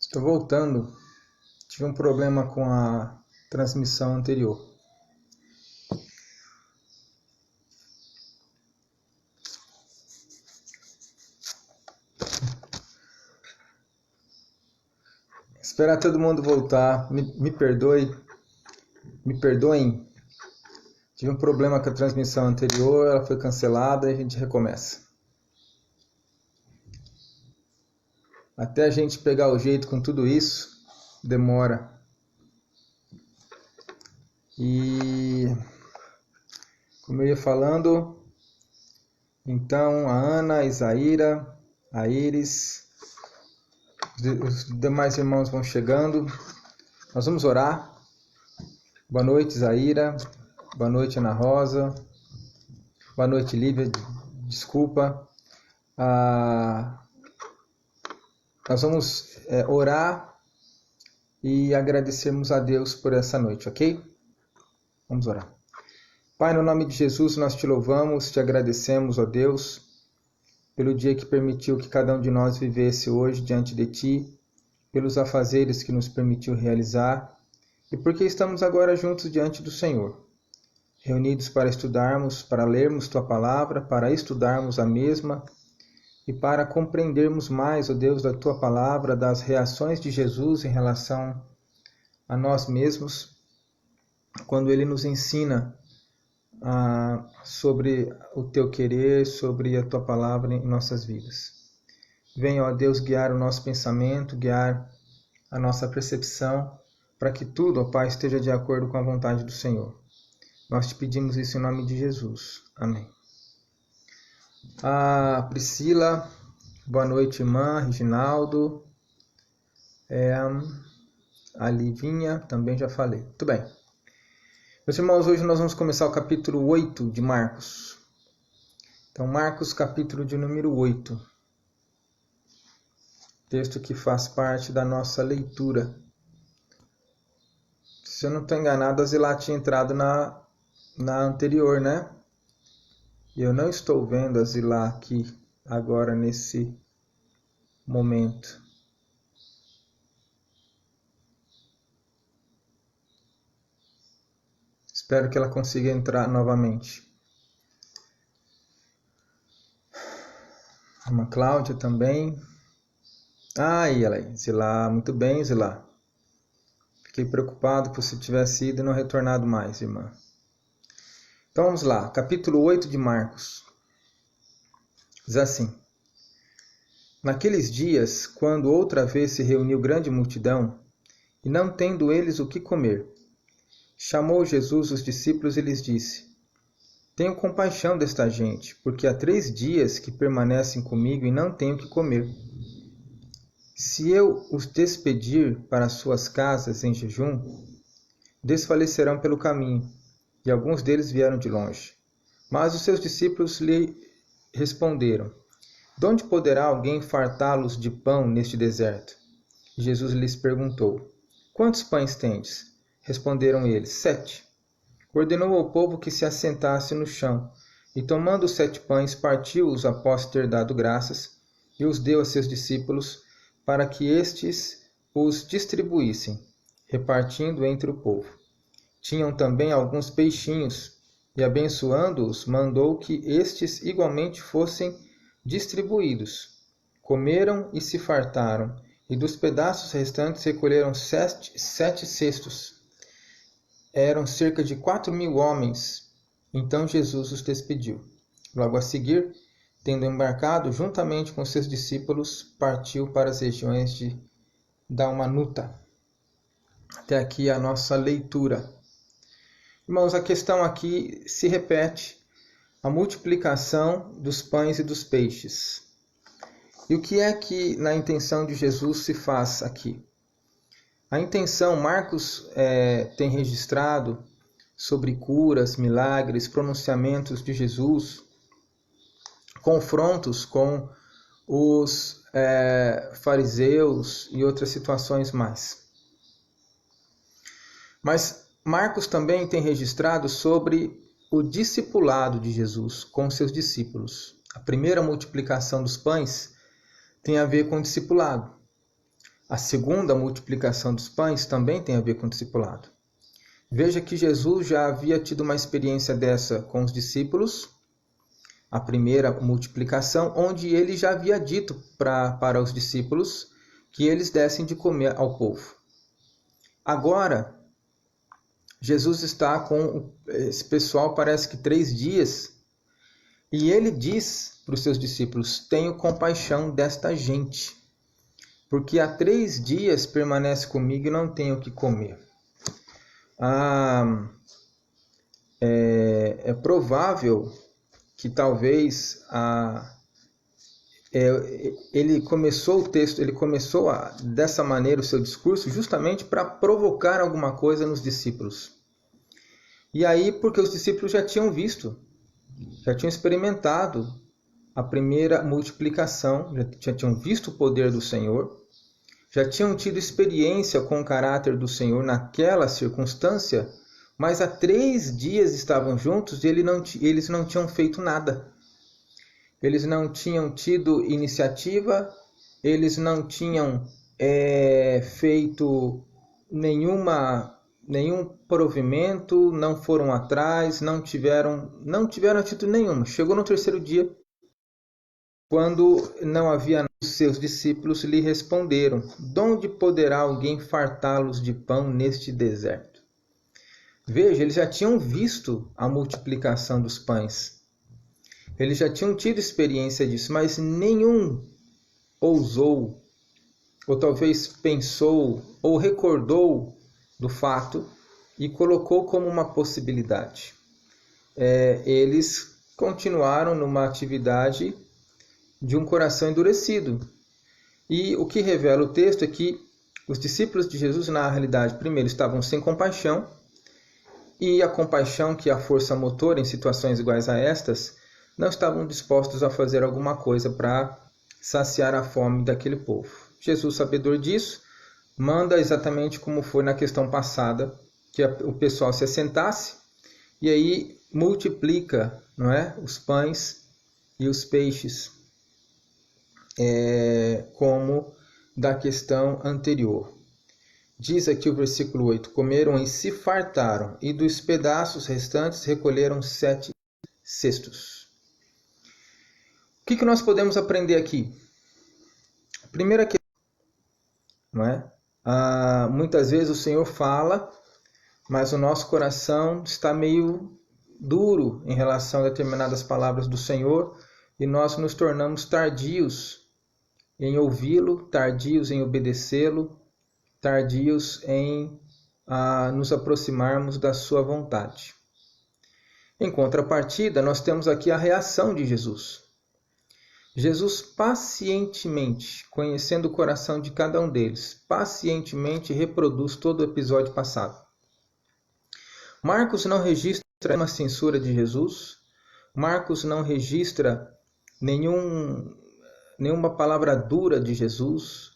Estou voltando. Tive um problema com a transmissão anterior. Esperar todo mundo voltar. Me perdoem. Tive um problema com a transmissão anterior, ela foi cancelada e a gente recomeça. Até a gente pegar o jeito com tudo isso, demora. E como eu ia falando, então a Ana, a Isaíra, a Iris, os demais irmãos vão chegando. Nós vamos orar. Boa noite, Isaíra. Boa noite, Ana Rosa. Boa noite, Lívia. Desculpa. Nós vamos orar e agradecermos a Deus por essa noite, ok? Vamos orar. Pai, no nome de Jesus, nós te louvamos, te agradecemos, ó Deus, pelo dia que permitiu que cada um de nós vivesse hoje diante de Ti, pelos afazeres que nos permitiu realizar e porque estamos agora juntos diante do Senhor, reunidos para estudarmos, para lermos Tua Palavra, para estudarmos a mesma e para compreendermos mais, ó Deus, da Tua Palavra, das reações de Jesus em relação a nós mesmos, quando Ele nos ensina sobre o Teu querer, sobre a Tua Palavra em nossas vidas. Venha, ó Deus, guiar o nosso pensamento, guiar a nossa percepção, para que tudo, ó Pai, esteja de acordo com a vontade do Senhor. Nós te pedimos isso em nome de Jesus. Amém. Priscila, boa noite, irmã. Reginaldo, a Livinha, também já falei. Muito bem. Meus irmãos, hoje nós vamos começar o capítulo 8 de Marcos. Então, Marcos, capítulo de número 8. Texto que faz parte da nossa leitura. Se eu não estou enganado, a Zilá tinha entrado na anterior, né? E eu não estou vendo a Zilá aqui agora nesse momento. Espero que ela consiga entrar novamente. A Cláudia também. Aí ela aí, Zilá, muito bem, Zilá. Fiquei preocupado que você tivesse ido e não retornado mais, irmã. Então vamos lá, capítulo 8 de Marcos. Diz assim: Naqueles dias, quando outra vez se reuniu grande multidão, e não tendo eles o que comer, chamou Jesus os discípulos e lhes disse: Tenho compaixão desta gente, porque há 3 dias que permanecem comigo e não tenho o que comer. Se eu os despedir para suas casas em jejum, desfalecerão pelo caminho, e alguns deles vieram de longe. Mas os seus discípulos lhe responderam: De onde poderá alguém fartá-los de pão neste deserto? E Jesus lhes perguntou: Quantos pães tendes? Responderam eles: 7. Ordenou ao povo que se assentasse no chão, e tomando os 7 pães, partiu-os após ter dado graças, e os deu a seus discípulos, para que estes os distribuíssem, repartindo entre o povo. Tinham também alguns peixinhos, e abençoando-os, mandou que estes igualmente fossem distribuídos. Comeram e se fartaram, e dos pedaços restantes recolheram 7 cestos. Eram cerca de 4.000 homens. Então Jesus os despediu. Logo a seguir, tendo embarcado juntamente com seus discípulos, partiu para as regiões de Dalmanuta. Até aqui a nossa leitura. Irmãos, a questão aqui se repete: a multiplicação dos pães e dos peixes. E o que é que na intenção de Jesus se faz aqui? A intenção, Marcos tem registrado sobre curas, milagres, pronunciamentos de Jesus, confrontos com os fariseus e outras situações mais. Mas Marcos também tem registrado sobre o discipulado de Jesus com seus discípulos. A primeira multiplicação dos pães tem a ver com o discipulado. a segunda multiplicação dos pães também tem a ver com o discipulado. Veja que Jesus já havia tido uma experiência dessa com os discípulos, a primeira multiplicação, onde ele já havia dito para os discípulos que eles dessem de comer ao povo. Agora, Jesus está com esse pessoal, parece que 3 dias, e ele diz para os seus discípulos: tenho compaixão desta gente, porque há 3 dias permanece comigo e não tenho o que comer. É provável que talvez ele começou dessa maneira o seu discurso justamente para provocar alguma coisa nos discípulos. E aí, porque os discípulos já tinham experimentado a primeira multiplicação, já tinham visto o poder do Senhor, já tinham tido experiência com o caráter do Senhor naquela circunstância, mas há 3 dias estavam juntos e eles não tinham feito nada. Eles não tinham tido iniciativa, eles não tinham feito nenhum provimento, não foram atrás, não tiveram atitude nenhuma. Chegou no 3º dia, quando não havia nada, os seus discípulos lhe responderam: donde poderá alguém fartá-los de pão neste deserto? Veja, eles já tinham visto a multiplicação dos pães. Eles já tinham tido experiência disso, mas nenhum ousou, ou talvez pensou, ou recordou do fato e colocou como uma possibilidade. Eles continuaram numa atividade de um coração endurecido. E o que revela o texto é que os discípulos de Jesus, na realidade, primeiro estavam sem compaixão, e a compaixão, que é a força motora em situações iguais a estas, não estavam dispostos a fazer alguma coisa para saciar a fome daquele povo. Jesus, sabedor disso, manda exatamente como foi na questão passada, que o pessoal se assentasse e aí multiplica, não é, os pães e os peixes, como da questão anterior. Diz aqui o versículo 8: comeram e se fartaram, e dos pedaços restantes recolheram 7 cestos. O que nós podemos aprender aqui? A primeira questão, não é? Muitas vezes o Senhor fala, mas o nosso coração está meio duro em relação a determinadas palavras do Senhor, e nós nos tornamos tardios em ouvi-lo, tardios em obedecê-lo, tardios em nos aproximarmos da sua vontade. Em contrapartida, nós temos aqui a reação de Jesus. Jesus pacientemente, conhecendo o coração de cada um deles, pacientemente reproduz todo o episódio passado. Marcos não registra uma censura de Jesus, Marcos não registra nenhuma palavra dura de Jesus.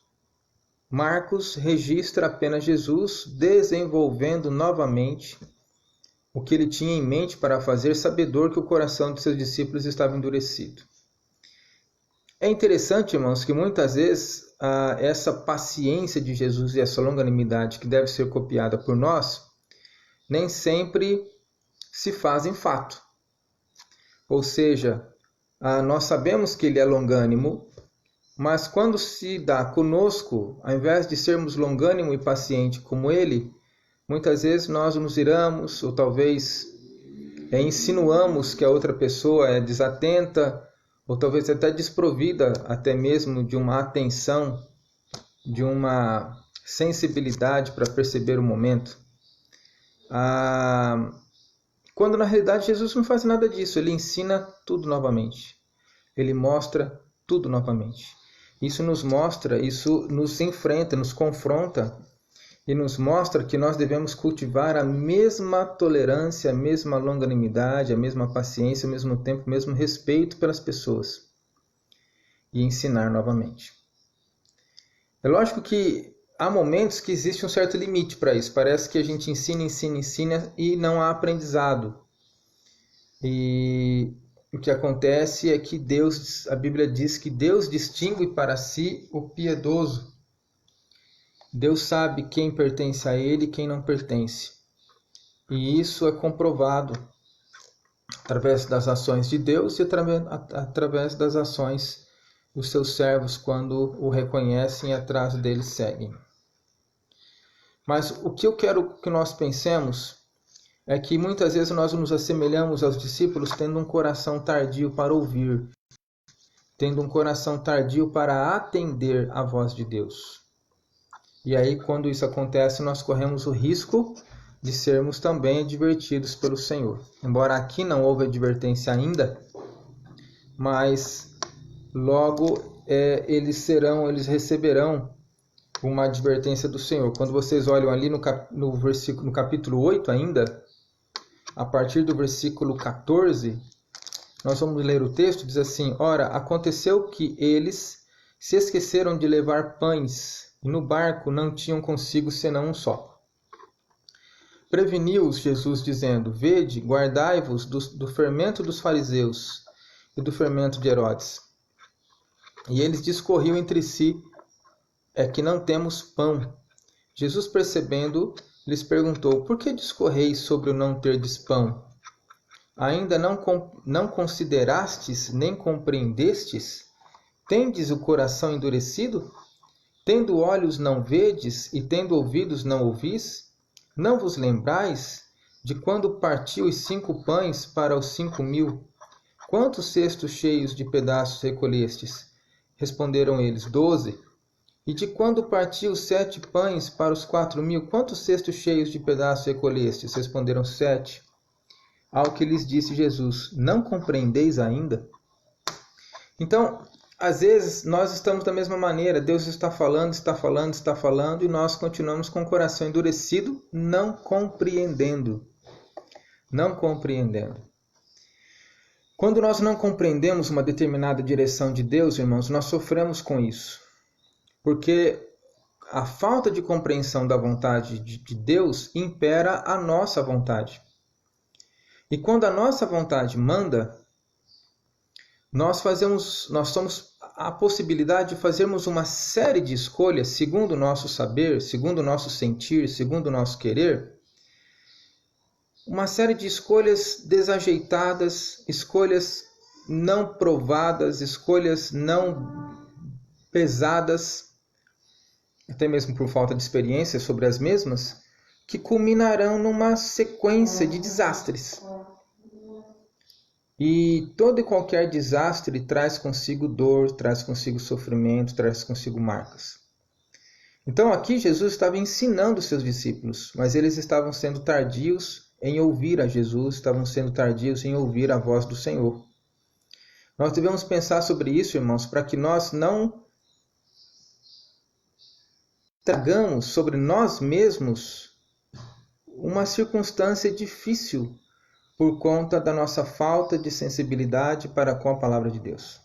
Marcos registra apenas Jesus desenvolvendo novamente o que ele tinha em mente para fazer, sabedor que o coração de seus discípulos estava endurecido. É interessante, irmãos, que muitas vezes essa paciência de Jesus e essa longanimidade que deve ser copiada por nós, nem sempre se fazem fato. Ou seja, nós sabemos que ele é longânimo, mas quando se dá conosco, ao invés de sermos longânimo e paciente como ele, muitas vezes nós nos iramos, ou talvez insinuamos que a outra pessoa é desatenta, ou talvez até desprovida até mesmo de uma atenção, de uma sensibilidade para perceber o momento. Quando na realidade Jesus não faz nada disso, ele ensina tudo novamente. Ele mostra tudo novamente. Isso nos mostra, isso nos enfrenta, nos confronta e nos mostra que nós devemos cultivar a mesma tolerância, a mesma longanimidade, a mesma paciência, ao mesmo tempo, o mesmo respeito pelas pessoas e ensinar novamente. É lógico que há momentos que existe um certo limite para isso. Parece que a gente ensina e não há aprendizado. E o que acontece é que a Bíblia diz que Deus distingue para si o piedoso Deus sabe quem pertence a Ele e quem não pertence. E isso é comprovado através das ações de Deus e através das ações dos seus servos quando o reconhecem e atrás dele seguem. Mas o que eu quero que nós pensemos é que muitas vezes nós nos assemelhamos aos discípulos tendo um coração tardio para ouvir, tendo um coração tardio para atender à voz de Deus. E aí, quando isso acontece, nós corremos o risco de sermos também advertidos pelo Senhor. Embora aqui não houve advertência ainda, mas logo eles receberão uma advertência do Senhor. Quando vocês olham ali no capítulo 8 ainda, a partir do versículo 14, nós vamos ler o texto, diz assim: Ora, aconteceu que eles se esqueceram de levar pães, e no barco não tinham consigo senão um só. Preveniu-os Jesus, dizendo: Vede, guardai-vos do fermento dos fariseus e do fermento de Herodes. E eles discorriam entre si: É que não temos pão. Jesus, percebendo, lhes perguntou: Por que discorreis sobre o não terdes pão? Ainda não considerastes nem compreendestes? Tendes o coração endurecido? Tendo olhos não vedes, e tendo ouvidos não ouvis? Não vos lembrais de quando partiu os 5 pães para os 5.000? Quantos cestos cheios de pedaços recolhestes? Responderam eles: 12. E de quando partiu os 7 pães para os 4.000? Quantos cestos cheios de pedaços recolhestes? Responderam: 7. Ao que lhes disse Jesus: Não compreendeis ainda? Então, às vezes, nós estamos da mesma maneira. Deus está falando, e nós continuamos com o coração endurecido, não compreendendo. Não compreendendo. Quando nós não compreendemos uma determinada direção de Deus, irmãos, nós sofremos com isso. Porque a falta de compreensão da vontade de Deus impera a nossa vontade. E quando a nossa vontade manda, nós somos a possibilidade de fazermos uma série de escolhas segundo o nosso saber, segundo o nosso sentir, segundo o nosso querer. Uma série de escolhas desajeitadas, escolhas não provadas, escolhas não pesadas, até mesmo por falta de experiência sobre as mesmas, que culminarão numa sequência de desastres. E todo e qualquer desastre traz consigo dor, traz consigo sofrimento, traz consigo marcas. Então aqui Jesus estava ensinando os seus discípulos, mas eles estavam sendo tardios em ouvir a Jesus, estavam sendo tardios em ouvir a voz do Senhor. Nós devemos pensar sobre isso, irmãos, para que nós não tragamos sobre nós mesmos uma circunstância difícil por conta da nossa falta de sensibilidade para com a palavra de Deus.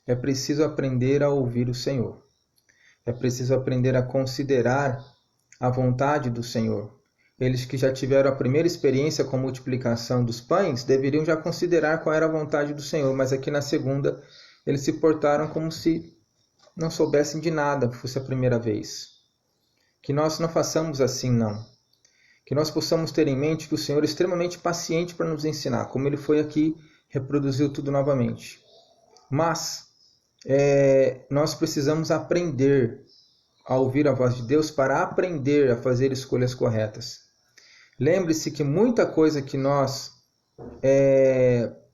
É preciso aprender a ouvir o Senhor. É preciso aprender a considerar a vontade do Senhor. Eles que já tiveram a primeira experiência com a multiplicação dos pães, deveriam já considerar qual era a vontade do Senhor, mas aqui na segunda, eles se portaram como se não soubessem de nada, fosse a primeira vez. Que nós não façamos assim, não. Que nós possamos ter em mente que o Senhor é extremamente paciente para nos ensinar, como Ele foi aqui, reproduziu tudo novamente. Mas nós precisamos aprender a ouvir a voz de Deus para aprender a fazer escolhas corretas. Lembre-se que muita coisa que nós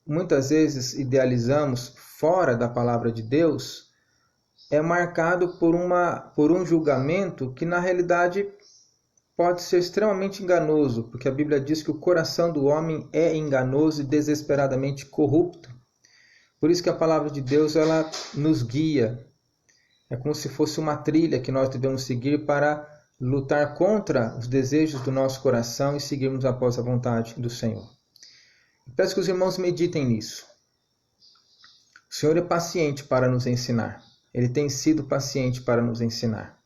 muitas vezes idealizamos fora da palavra de Deus é marcado por um julgamento que na realidade pode ser extremamente enganoso, porque a Bíblia diz que o coração do homem é enganoso e desesperadamente corrupto. Por isso que a palavra de Deus ela nos guia. É como se fosse uma trilha que nós devemos seguir para lutar contra os desejos do nosso coração e seguirmos após a vontade do Senhor. Peço que os irmãos meditem nisso. O Senhor é paciente para nos ensinar. Ele tem sido paciente para nos ensinar.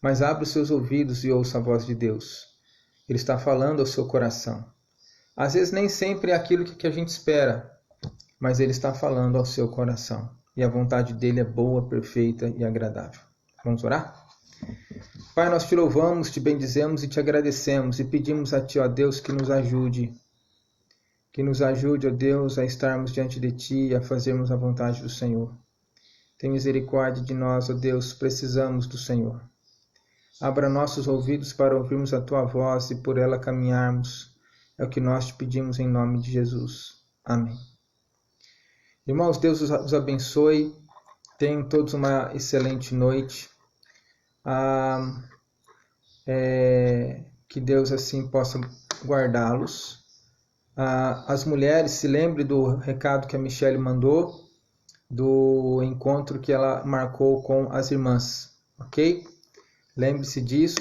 Mas abra os seus ouvidos e ouça a voz de Deus. Ele está falando ao seu coração. Às vezes nem sempre é aquilo que a gente espera, mas Ele está falando ao seu coração. E a vontade dEle é boa, perfeita e agradável. Vamos orar? Pai, nós te louvamos, te bendizemos e te agradecemos e pedimos a ti, ó Deus, que nos ajude, ó Deus, a estarmos diante de ti e a fazermos a vontade do Senhor. Tem misericórdia de nós, ó Deus, precisamos do Senhor. Abra nossos ouvidos para ouvirmos a tua voz e por ela caminharmos. É o que nós te pedimos em nome de Jesus. Amém. Irmãos, Deus os abençoe. Tenham todos uma excelente noite. Que Deus assim possa guardá-los. As mulheres, se lembrem do recado que a Michelle mandou, do encontro que ela marcou com as irmãs, ok? Lembre-se disso,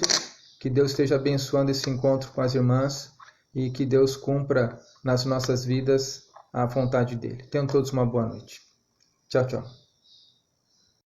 que Deus esteja abençoando esse encontro com as irmãs e que Deus cumpra nas nossas vidas a vontade dele. Tenham todos uma boa noite. Tchau, tchau.